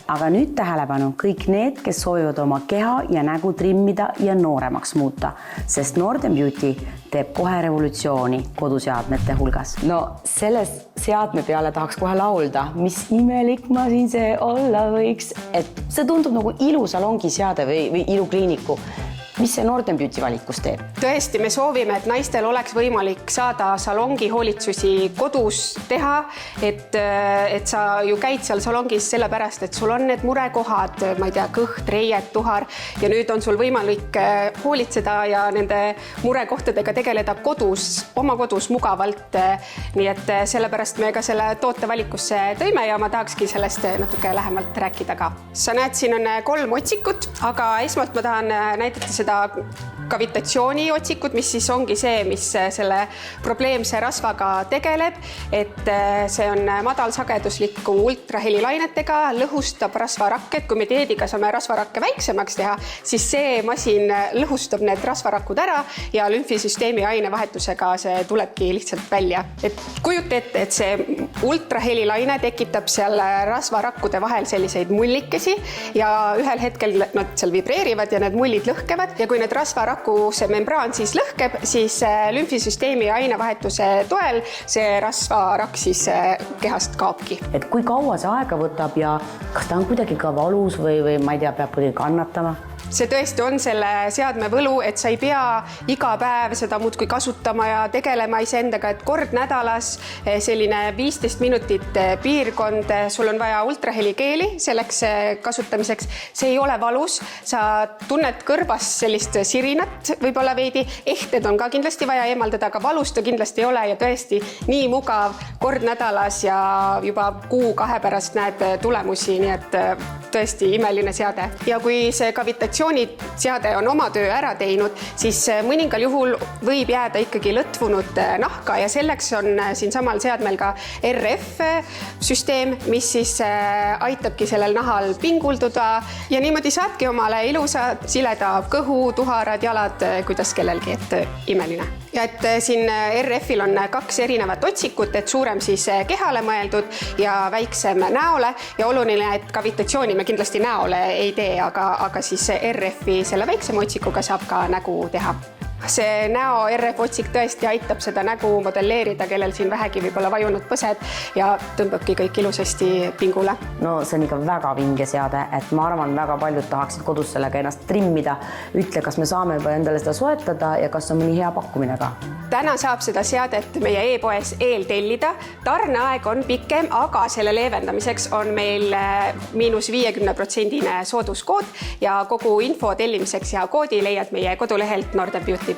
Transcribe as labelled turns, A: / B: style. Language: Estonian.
A: Aga nüüd tähelepanu kõik need, kes soovivad oma keha ja nägu trimmida ja nooremaks muuta, sest Northern Beauty teeb kohe revolutsiooni koduseadmete hulgas. No selles seadme peale tahaks kohe laulda, mis imelik masin see olla võiks, et see tundub nagu ilusalongi seade või ilukliiniku. Mis see Northern Beauty valikus teeb?
B: Tõesti, me soovime, et naistel oleks võimalik saada salongi hoolitsusi kodus teha, et sa ju käid seal salongis sellepärast, et sul on need murekohad, ma ei tea, kõht, reied, tuhar ja nüüd on sul võimalik hoolitseda ja nende murekohtadega tegeleda kodus, oma kodus mugavalt. Nii et sellepärast me ka selle toote valikusse tõime ja ma tahakski sellest natuke lähemalt rääkida ka. Sa näed, siin on 3 otsikut, aga esmalt ma tahan näidata seda kavitatsiooniotsikut, mis siis ongi see, mis selle probleemse rasvaga tegeleb, et see on madalsagedusliku ultrahelilainetega, lõhustab rasvarakket. Kui me dieediga saame rasvarakke väiksemaks teha, siis see masin lõhustab need rasvarakud ära ja lümfisüsteemi ainevahetusega see tulebki lihtsalt välja. Et kujuta ette, et see ultrahelilaine tekitab seal rasvarakkude vahel selliseid mullikesi ja ühel hetkel nad seal vibreerivad ja need mullid lõhkevad. Ja kui need rasvaraku see membraan siis lõhkeb, siis lümfisüsteemi ainevahetuse toel see rasvarakk siis kehast kaobki.
A: Et kui kaua see aega võtab ja kas ta on kuidagi ka valus või ma ei tea, peab kuidagi kannatama?
B: See tõesti on selle seadme võlu, et sa ei pea iga päev seda muudkui kasutama ja tegelema iseendaga, et kord nädalas selline 15 minutit piirkond, sul on vaja ultrahelikeeli selleks kasutamiseks. See ei ole valus, sa tunned kõrvas sellist sirinat võib-olla veidi, ehted on ka kindlasti vaja eemaldada, aga valust ta kindlasti ei ole ja tõesti nii mugav kord nädalas ja juba 1-2 pärast näed tulemusi, nii et tõesti imeline seade. Ja kui see kavitatsiooniseade on oma töö ära teinud, siis mõningal juhul võib jääda ikkagi lõtvunud nahka ja selleks on siin samal seadmel ka RF-süsteem, mis siis aitabki sellel nahal pingulduda ja niimoodi saabki omale ilusa sileda kõhu, tuharad, jalad, kuidas kellelgi, et imeline. Ja et siin RF-il on 2 erinevat otsikut, et suurem siis kehale mõeldud ja väiksem näole ja oluline, et kavitatsiooni me kindlasti näole ei tee, aga siis RF-i selle väiksema otsikuga saab ka nägu teha. See näo RF-otsik tõesti aitab seda nägu modelleerida, kellel siin vähegi võib-olla vajunud põsed ja tõmbabki kõik ilusasti pingule.
A: No see on ikka väga vinge seade, et ma arvan, väga paljud tahaksid kodus sellega ennast trimmida. Ütle, kas me saame juba endale seda soetada ja kas on mõni hea pakkumine ka?
B: Täna saab seda seadet meie e-poes eeltellida. Tarneaeg on pikem, aga selle leevendamiseks on meil -50% sooduskood ja kogu info tellimiseks ja koodi leiad meie kodulehelt northernbeauty.com.